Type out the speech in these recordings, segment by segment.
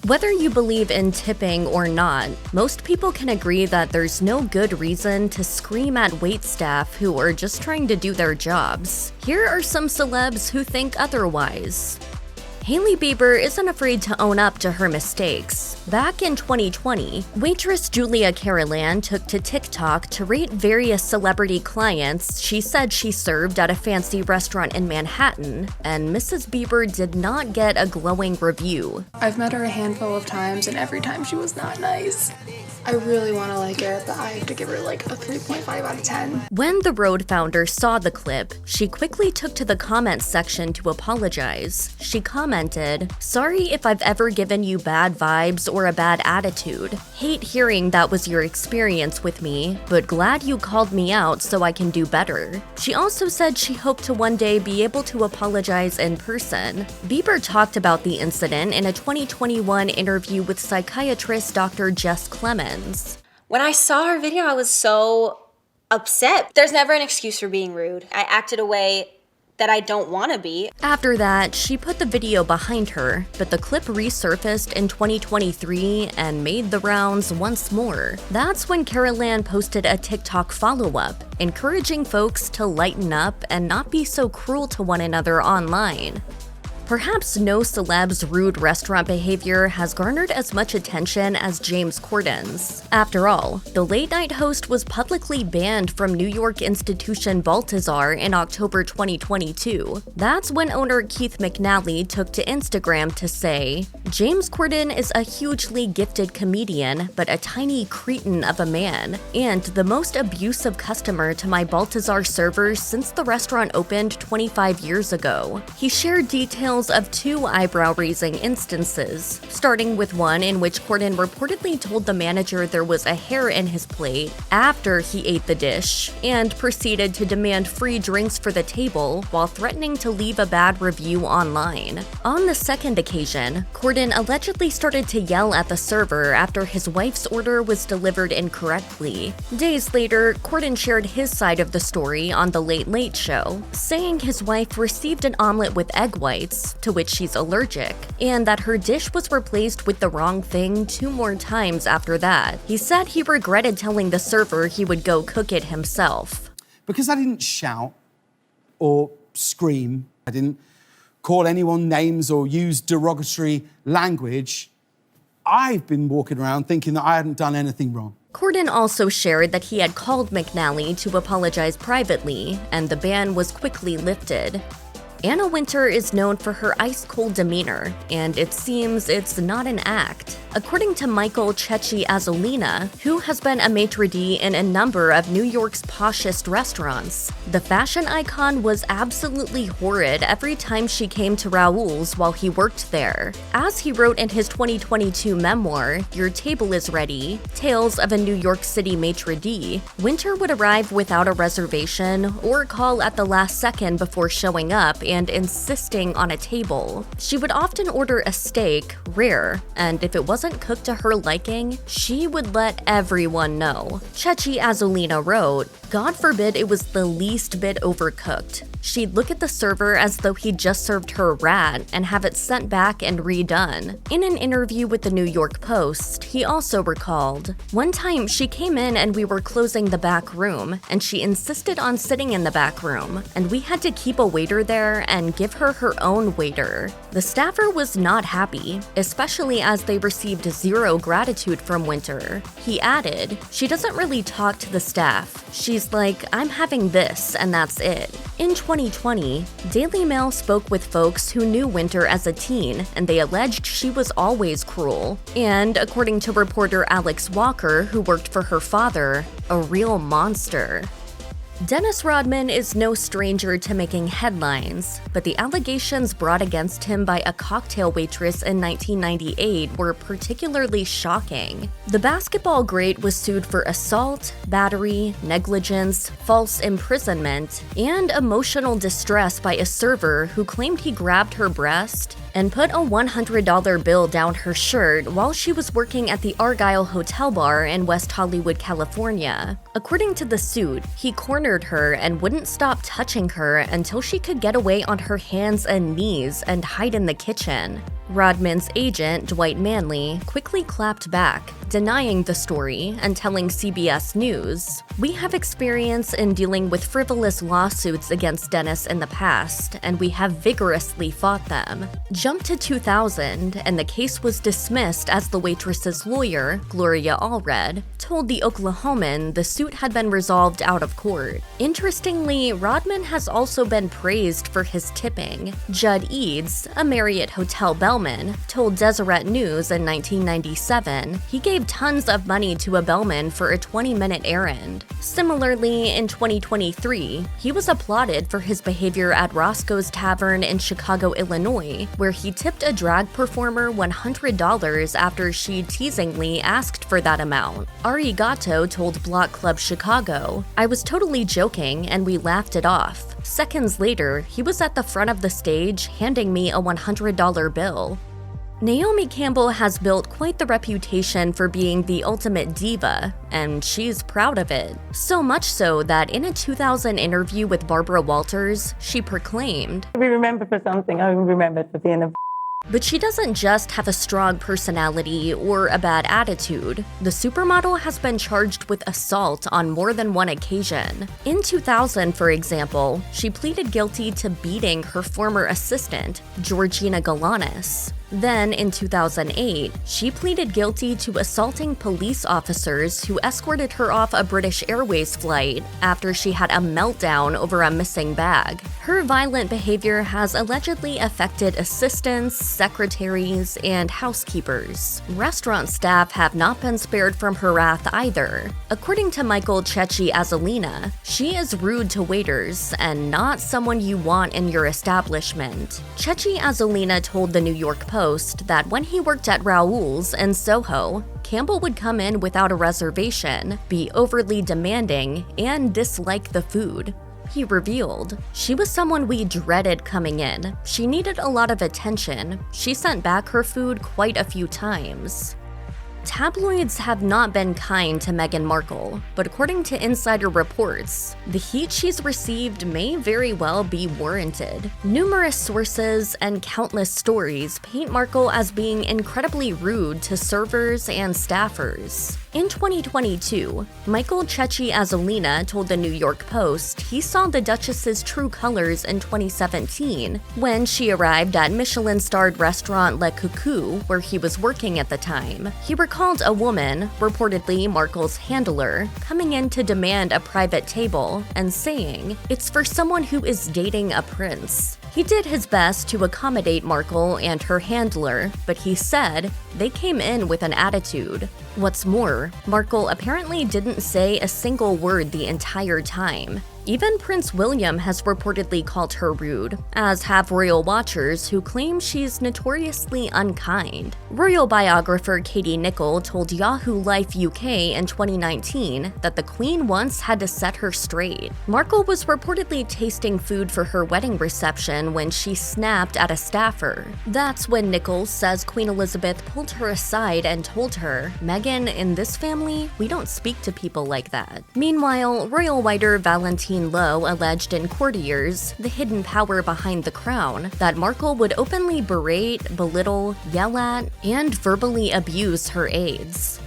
Whether you believe in tipping or not, most people can agree that there's no good reason to scream at waitstaff who are just trying to do their jobs. Here are some celebs who think otherwise. Hailey Bieber isn't afraid to own up to her mistakes. Back in 2020, waitress Julia Carolan took to TikTok to rate various celebrity clients she said she served at a fancy restaurant in Manhattan, and Mrs. Bieber did not get a glowing review. I've met her a handful of times, and every time she was not nice. I really want to like her, but I have to give her like a 3.5 out of 10. When the Road founder saw the clip, she quickly took to the comments section to apologize. She commented, "Sorry if I've ever given you bad vibes or a bad attitude. Hate hearing that was your experience with me, but glad you called me out so I can do better." She also said she hoped to one day be able to apologize in person. Bieber talked about the incident in a 2021 interview with psychiatrist Dr. Jess Clemens. When I saw her video, I was so upset. There's never an excuse for being rude. I acted a way that I don't want to be. After that, she put the video behind her, but the clip resurfaced in 2023 and made the rounds once more. That's when Carolan posted a TikTok follow-up, encouraging folks to lighten up and not be so cruel to one another online. Perhaps no celeb's rude restaurant behavior has garnered as much attention as James Corden's. After all, the late-night host was publicly banned from New York institution Balthazar in October 2022. That's when owner Keith McNally took to Instagram to say, "James Corden is a hugely gifted comedian, but a tiny cretin of a man, and the most abusive customer to my Balthazar servers since the restaurant opened 25 years ago." He shared details of two eyebrow-raising instances, starting with one in which Corden reportedly told the manager there was a hair in his plate after he ate the dish, and proceeded to demand free drinks for the table while threatening to leave a bad review online. On the second occasion, Corden allegedly started to yell at the server after his wife's order was delivered incorrectly. Days later, Corden shared his side of the story on The Late Late Show, saying his wife received an omelet with egg whites, to which she's allergic, and that her dish was replaced with the wrong thing 2 more times after that. He said he regretted telling the server he would go cook it himself. Because I didn't shout or scream, I didn't call anyone names or use derogatory language, I've been walking around thinking that I hadn't done anything wrong. Corden also shared that he had called McNally to apologize privately, and the ban was quickly lifted. Anna Wintour is known for her ice-cold demeanor, and it seems it's not an act. According to Michael Chechi Azolina, who has been a maitre d' in a number of New York's poshest restaurants, the fashion icon was absolutely horrid every time she came to Raoul's while he worked there. As he wrote in his 2022 memoir, Your Table is Ready, Tales of a New York City Maitre d', Wintour would arrive without a reservation or call at the last second before showing up and insisting on a table. She would often order a steak, rare, and if it wasn't cooked to her liking, she would let everyone know. Chechi Azolina wrote, "God forbid it was the least bit overcooked. She'd look at the server as though he'd just served her a rat and have it sent back and redone." In an interview with the New York Post, he also recalled, "One time she came in and we were closing the back room, and she insisted on sitting in the back room, and we had to keep a waiter there and give her her own waiter." The staffer was not happy, especially as they received zero gratitude from Wintour. He added, "She doesn't really talk to the staff. She's like, I'm having this, and that's it." In 2020, Daily Mail spoke with folks who knew Wintour as a teen, and they alleged she was always cruel. And according to reporter Alex Walker, who worked for her father, a real monster. Dennis Rodman is no stranger to making headlines, but the allegations brought against him by a cocktail waitress in 1998 were particularly shocking. The basketball great was sued for assault, battery, negligence, false imprisonment, and emotional distress by a server who claimed he grabbed her breast and put a $100 bill down her shirt while she was working at the Argyle Hotel Bar in West Hollywood, California. According to the suit, he cornered her and wouldn't stop touching her until she could get away on her hands and knees and hide in the kitchen. Rodman's agent, Dwight Manley, quickly clapped back, denying the story and telling CBS News, "We have experience in dealing with frivolous lawsuits against Dennis in the past, and we have vigorously fought them." Jump to 2000, and the case was dismissed as the waitress's lawyer, Gloria Allred, told the Oklahoman the suit had been resolved out of court. Interestingly, Rodman has also been praised for his tipping. Judd Eads, a Marriott hotel bellman, told Deseret News in 1997 he gave tons of money to a bellman for a 20-minute errand. Similarly, in 2023, he was applauded for his behavior at Roscoe's Tavern in Chicago, Illinois, where he tipped a drag performer $100 after she teasingly asked for that amount. Ari Gatto told Block Club Chicago, "I was totally joking and we laughed it off. Seconds later, he was at the front of the stage handing me a $100 bill." Naomi Campbell has built quite the reputation for being the ultimate diva, and she's proud of it. So much so that in a 2000 interview with Barbara Walters, she proclaimed, "To be remembered for something, I'm remembered for being a." But she doesn't just have a strong personality or a bad attitude. The supermodel has been charged with assault on more than one occasion. In 2000, for example, she pleaded guilty to beating her former assistant, Georgina Galanis. Then, in 2008, she pleaded guilty to assaulting police officers who escorted her off a British Airways flight after she had a meltdown over a missing bag. Her violent behavior has allegedly affected assistants, secretaries, and housekeepers. Restaurant staff have not been spared from her wrath either. According to Michael Chechi Azolina, she is rude to waiters and not someone you want in your establishment. Chechi Azolina told the New York Post that when he worked at Raoul's in Soho, Campbell would come in without a reservation, be overly demanding, and dislike the food. He revealed, "She was someone we dreaded coming in. She needed a lot of attention. She sent back her food quite a few times." Tabloids have not been kind to Meghan Markle, but according to insider reports, the heat she's received may very well be warranted. Numerous sources and countless stories paint Markle as being incredibly rude to servers and staffers. In 2022, Michael Chechi Azolina told the New York Post he saw the Duchess's true colors in 2017 when she arrived at Michelin-starred restaurant Le Coucou, where he was working at the time. He recalled a woman, reportedly Markle's handler, coming in to demand a private table and saying, "It's for someone who is dating a prince." He did his best to accommodate Markle and her handler, but he said they came in with an attitude. What's more, Markle apparently didn't say a single word the entire time. Even Prince William has reportedly called her rude, as have royal watchers who claim she's notoriously unkind. Royal biographer Katie Nicholl told Yahoo Life UK in 2019 that the Queen once had to set her straight. Markle was reportedly tasting food for her wedding reception when she snapped at a staffer. That's when Nicholl says Queen Elizabeth pulled her aside and told her, "Meghan, in this family, we don't speak to people like that." Meanwhile, royal writer Valentine Lowe alleged in Courtiers, the hidden power behind the crown, that Markle would openly berate, belittle, yell at, and verbally abuse her aides.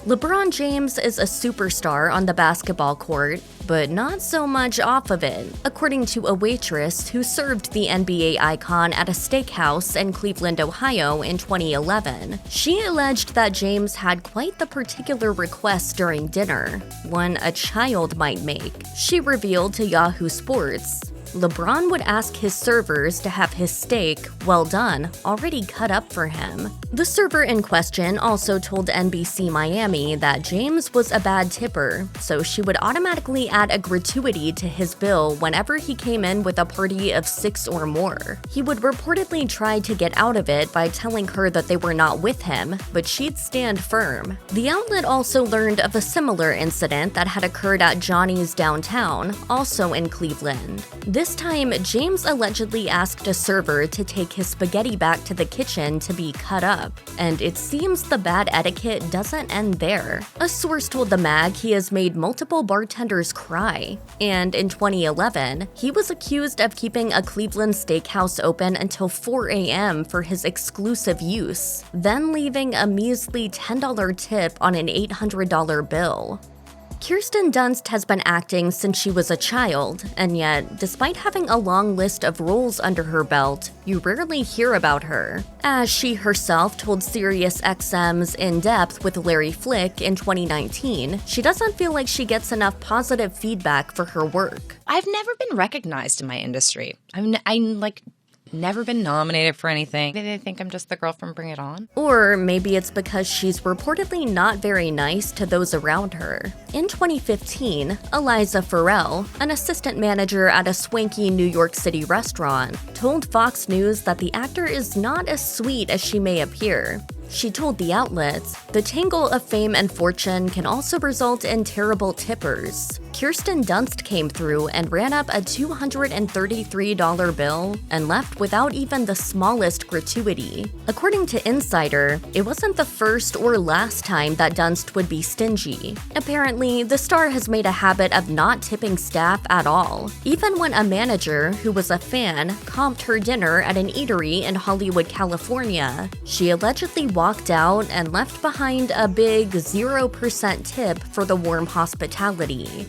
LeBron James is a superstar on the basketball court, but not so much off of it, according to a waitress who served the NBA icon at a steakhouse in Cleveland, Ohio in 2011. She alleged that James had quite the particular request during dinner, one a child might make. She revealed to Yahoo Sports, LeBron would ask his servers to have his steak, well done, already cut up for him. The server in question also told NBC Miami that James was a bad tipper, so she would automatically add a gratuity to his bill whenever he came in with a party of 6 or more. He would reportedly try to get out of it by telling her that they were not with him, but she'd stand firm. The outlet also learned of a similar incident that had occurred at Johnny's downtown, also in Cleveland. This time, James allegedly asked a server to take his spaghetti back to the kitchen to be cut up, and it seems the bad etiquette doesn't end there. A source told the mag he has made multiple bartenders cry, and in 2011, he was accused of keeping a Cleveland steakhouse open until 4 a.m. for his exclusive use, then leaving a measly $10 tip on an $800 bill. Kirsten Dunst has been acting since she was a child, and yet, despite having a long list of roles under her belt, you rarely hear about her. As she herself told SiriusXM's In Depth with Larry Flick in 2019, she doesn't feel like she gets enough positive feedback for her work. I've never been recognized in my industry. I'm never been nominated for anything. They think I'm just the girl from Bring It On. Or maybe it's because she's reportedly not very nice to those around her. In 2015, Eliza Farrell, an assistant manager at a swanky New York City restaurant, told Fox News that the actor is not as sweet as she may appear. She told the outlets, "The tangle of fame and fortune can also result in terrible tippers." Kirsten Dunst came through and ran up a $233 bill and left without even the smallest gratuity. According to Insider, it wasn't the first or last time that Dunst would be stingy. Apparently, the star has made a habit of not tipping staff at all, even when a manager, who was a fan, comped her dinner at an eatery in Hollywood, California. She allegedly walked out and left behind a big 0% tip for the warm hospitality.